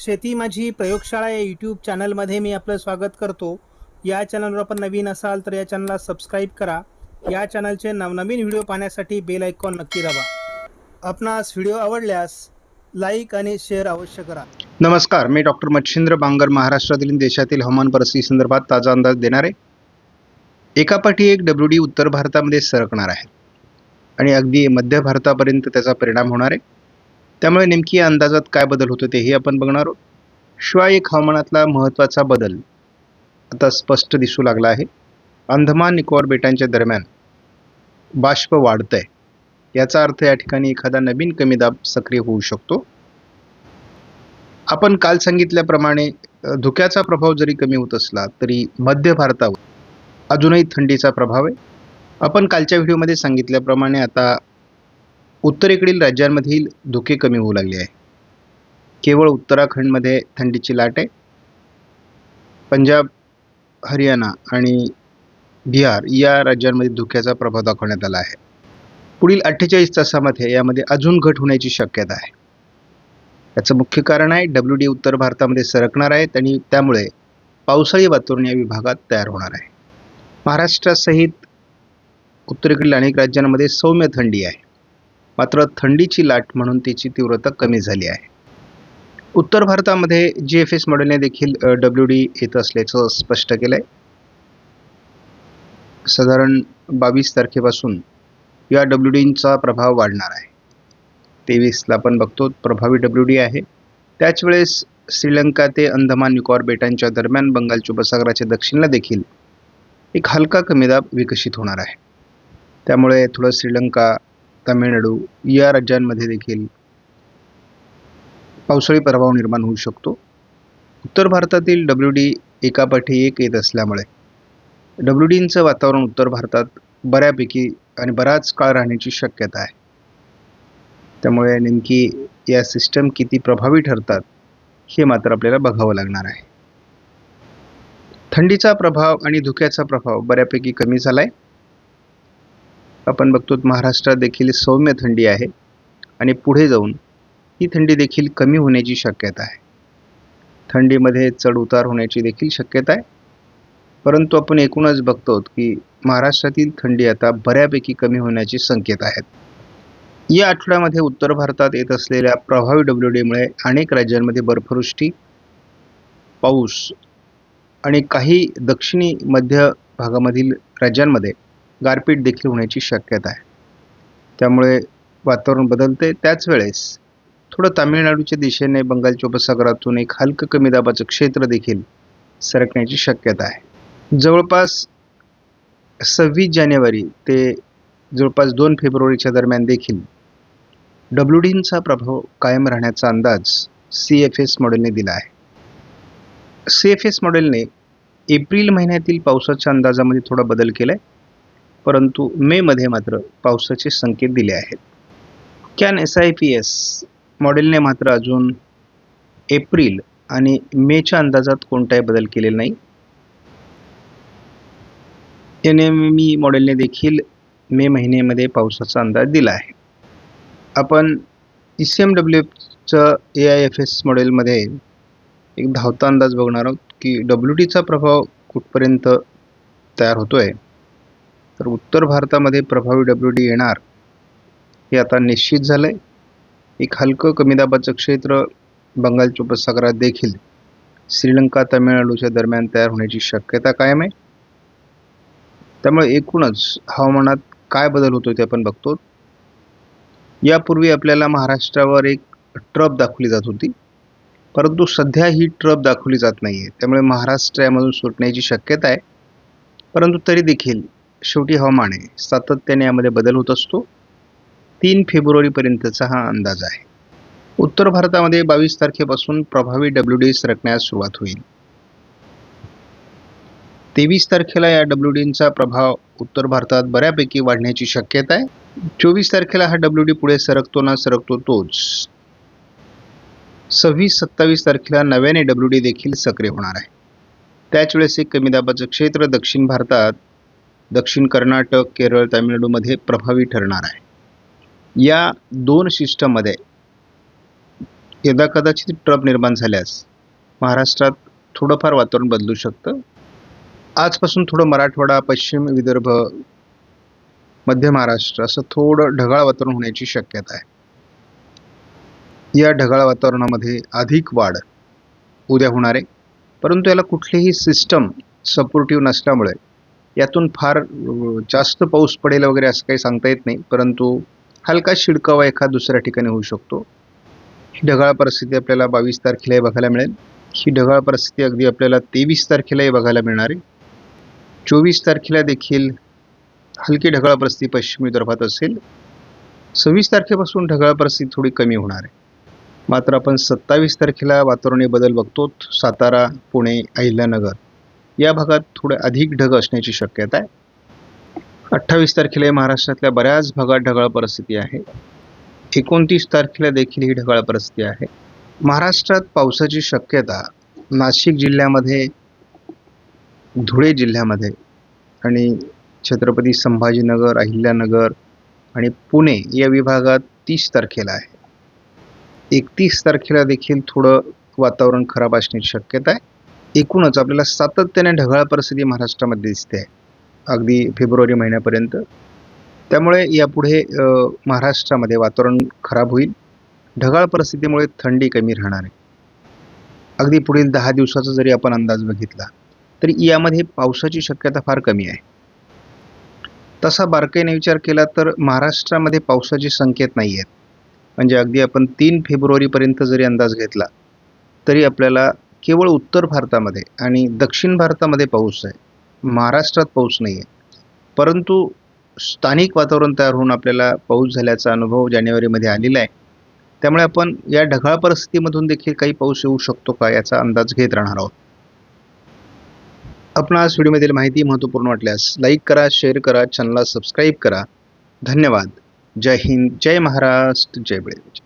शेती माझी प्रयोगशाळा या यूट्यूब चॅनलमध्ये मी आपलं स्वागत करतो. या चॅनलवर आपण नवीन असाल तर या चॅनलला सबस्क्राईब करा. या चॅनलचे नवनवीन व्हिडिओ पाहण्यासाठी बेल आयकॉन नक्की दाबा. आपणास व्हिडिओ आवडल्यास लाईक आणि शेअर अवश्य करा. नमस्कार, मी डॉक्टर मच्छिंद्र बांगर महाराष्ट्रातील देशातील हवामान परिस्थिती संदर्भात ताजा अंदाज देणार आहे. एकापाठी एक WD उत्तर भारतामध्ये सरकणार आहे आणि अगदी मध्य भारतापर्यंत त्याचा परिणाम होणार आहे. त्यामुळे नेमकी या अंदाजात काय बदल होतो तेही आपण बघणार आहोत. शिवाय एक हवामानातला महत्त्वाचा बदल आता स्पष्ट दिसू लागला आहे. अंदमान निकोबार बेटांच्या दरम्यान बाष्प वाढतंय. याचा अर्थ या ठिकाणी एखादा नवीन कमी दाब सक्रिय होऊ शकतो. आपण काल सांगितल्याप्रमाणे धुक्याचा प्रभाव जरी कमी होत असला तरी मध्य भारतावर अजूनही थंडीचा प्रभाव आहे. आपण कालच्या व्हिडिओमध्ये सांगितल्याप्रमाणे आता उत्तरेकडील राज्यांमधील धुके कमी होऊ लागले आहे. केवळ उत्तराखंडमध्ये थंडीची लाट आहे. पंजाब, हरियाणा आणि बिहार या राज्यांमध्ये धुक्याचा प्रभाव दाखवण्यात आला आहे. पुढील 48 तासामध्ये यामध्ये अजून घट होण्याची शक्यता आहे. याचं मुख्य कारण आहे WD उत्तर भारतामध्ये सरकणार आहेत आणि त्यामुळे पावसाळी वातावरण या विभागात तयार होणार आहे. महाराष्ट्रासहित उत्तरेकडील अनेक राज्यांमध्ये सौम्य थंडी आहे. मात्र थंडीची लाट म्हणून त्याची तीव्रता कमी झाली आहे. उत्तर भारतामध्ये GFS मॉडेलने देखील WD येत असल्याचं स्पष्ट केलं आहे. साधारण 22 तारखेपासून या WDचा प्रभाव वाढणार आहे. 23ला आपण बघतो प्रभावी WD आहे. त्याच वेळेस श्रीलंका ते अंदमान निकोबार बेटांच्या दरम्यान बंगालच्या उपसागराच्या दक्षिणेला देखील एक हलका कमी दाब विकसित होणार आहे. त्यामुळे थोडं श्रीलंका, तामिळनाडू या राज्यांमध्ये देखील पावसाळी प्रभाव निर्माण होऊ शकतो. उत्तर भारतातील WD एकापाठी एक येत असल्यामुळे WDचं वातावरण उत्तर भारतात बऱ्यापैकी आणि बराच काळ राहण्याची शक्यता आहे. त्यामुळे नेमकी या सिस्टम किती प्रभावी ठरतात हे मात्र आपल्याला बघावं लागणार आहे. थंडीचा प्रभाव आणि धुक्याचा प्रभाव बऱ्यापैकी कमी झाला आहे. आपण बघतो महाराष्ट्रात देखील सौम्य थंडी आहे आणि पुढे जाऊन ही थंडी देखील कमी होण्याची शक्यता आहे. थंडीमध्ये चढ उतार होण्याची देखील शक्यता आहे. परंतु आपण एकूणच बघतो की महाराष्ट्रातील थंडी आता बऱ्यापैकी कमी होण्याचे संकेत आहेत. या आठवड्यामध्ये उत्तर भारतात येत असलेल्या प्रभावी WDमुळे अनेक राज्यांमध्ये बर्फवृष्टी, पाऊस आणि काही दक्षिणी मध्य भागामधील राज्यांमध्ये गारपीट देखील होण्याची शक्यता आहे. त्यामुळे वातावरण बदलते. त्याच वेळेस थोडं तामिळनाडूच्या दिशेने बंगालच्या उपसागरातून एक हलकं कमी दाबाचं क्षेत्र देखील सरकण्याची शक्यता आहे. जवळपास 26 जानेवारी ते जवळपास 2 फेब्रुवारीच्या दरम्यान देखील WDचा प्रभाव कायम राहण्याचा अंदाज CFS मॉडेलने दिला आहे. CFS मॉडेलने एप्रिल महिन्यातील पावसाच्या अंदाजामध्ये थोडा बदल केला आहे, परंतु मे मध्ये मात्र पावसाचे संकेत दिले आहेत. CAN-SIPS मॉडेलने मात्र अजून एप्रिल आणि मेच्या अंदाजात कोणताही बदल केलेला नाही. NME मॉडेलने देखील मे महिन्यामध्ये पावसाचा अंदाज दिला आहे. आपण ECMWFचं AIFS मॉडेलमध्ये एक धावता अंदाज बघणार आहोत की WDचा प्रभाव कुठपर्यंत तयार होतोय. तर उत्तर भारतामध्ये प्रभावी WD येणार हे आता निश्चित झालंय. एक हलकं कमी दाबाचं क्षेत्र बंगालच्या उपसागरात देखील श्रीलंका, तामिळनाडूच्या दरम्यान तयार होण्याची शक्यता कायम आहे. त्यामुळे एकूणच हवामानात काय बदल होतो ते आपण बघतो. यापूर्वी आपल्याला महाराष्ट्रावर एक ट्रफ दाखवली जात होती, परंतु सध्या ही ट्रफ दाखवली जात नाही आहे. त्यामुळे महाराष्ट्र यामधून सुटण्याची शक्यता आहे. परंतु तरी देखील शेवटी हवामान आहे, सातत्याने यामध्ये बदल होत असतो. 3 फेब्रुवारीपर्यंतचा हा अंदाज आहे. उत्तर भारतामध्ये 22 तारखेपासून प्रभावी WD सरकण्यास सुरुवात होईल. 23 तारखेला या WDचा प्रभाव उत्तर भारतात बऱ्यापैकी वाढण्याची शक्यता आहे. 24 तारखेला हा WD पुढे सरकतो ना सरकतो तोच. 26-27 तारखेला नव्याने WD देखील सक्रिय होणार आहे. त्याच वेळेस एक कमी दाबाचं क्षेत्र दक्षिण भारतात, दक्षिण कर्नाटक, केरळ, तामिळनाडूमध्ये प्रभावी ठरणार आहे. या 2 सिस्टममध्ये यदा कदाचित ट्रब निर्माण झाल्यास महाराष्ट्रात थोडंफार वातावरण बदलू शकतं. आजपासून थोडं मराठवाडा, पश्चिम विदर्भ, मध्य महाराष्ट्र असं थोडं ढगाळ वातावरण होण्याची शक्यता आहे. या ढगाळ वातावरणामध्ये अधिक वाढ उद्या होणार आहे, परंतु याला कुठलीही सिस्टम सपोर्टिव्ह नसल्यामुळे यातून फार जास्त पाऊस पडेल वगैरे असं काही सांगता येत नाही, परंतु हलका शिडकावा एखाद दुसऱ्या ठिकाणी होऊ शकतो. ही ढगाळ परिस्थिती आपल्याला 22 तारखेलाही बघायला मिळेल. ही ढगाळ परिस्थिती अगदी आपल्याला 23 तारखेलाही बघायला मिळणार आहे. 24 तारखेला देखील हलकी ढगाळ परिस्थिती पश्चिम विदर्भात असेल. 26 तारखेपासून ढगाळ परिस्थिती थोडी कमी होणार आहे. मात्र आपण 27 तारखेला वातावरणीय बदल बघतो. सातारा, पुणे, अहिल्यानगर या भागात थोडे अधिक ढग असण्याची शक्यता आहे. 28 तारखेला महाराष्ट्रातल्या बऱ्याच भागात ढगाळ परिस्थिती आहे. 29 तारखेला देखील ही ढगाळ परिस्थिती आहे. महाराष्ट्रात पावसाची शक्यता नाशिक जिल्ह्यामध्ये, धुळे जिल्ह्यामध्ये आणि छत्रपती संभाजीनगर, अहिल्यानगर आणि पुणे या विभागात 30 तारखेला आहे. 31 तारखेला देखील थोडं वातावरण खराब असण्याची शक्यता आहे. एकूणच आपल्याला सातत्याने ढगाळ परिस्थिती महाराष्ट्रामध्ये दिसते आहे अगदी फेब्रुवारी महिन्यापर्यंत. त्यामुळे यापुढे महाराष्ट्रामध्ये वातावरण खराब होईल. ढगाळ परिस्थितीमुळे थंडी कमी राहणार आहे. अगदी पुढील 10 दिवसाचा जरी आपण अंदाज बघितला तरी यामध्ये पावसाची शक्यता फार कमी आहे. तसा बारकाईने विचार केला तर महाराष्ट्रामध्ये पावसाचे संकेत नाही आहेत. म्हणजे अगदी आपण 3 फेब्रुवारीपर्यंत जरी अंदाज घेतला तरी आपल्याला केवळ उत्तर भारतामध्ये आणि दक्षिण भारतामध्ये पाऊस आहे, महाराष्ट्रात पाऊस नाही आहे. परंतु स्थानिक वातावरण तयार होऊन आपल्याला पाऊस झाल्याचा अनुभव जानेवारीमध्ये आलेला आहे. त्यामुळे आपण या ढगाळ परिस्थितीमधून देखील काही पाऊस येऊ शकतो का याचा अंदाज घेत राहणार आहोत. आपणास व्हिडिओमधील माहिती महत्त्वपूर्ण वाटल्यास लाईक करा, शेअर करा, चॅनलला सबस्क्राईब करा. धन्यवाद. जय हिंद, जय महाराष्ट्र, जय बळीराजा.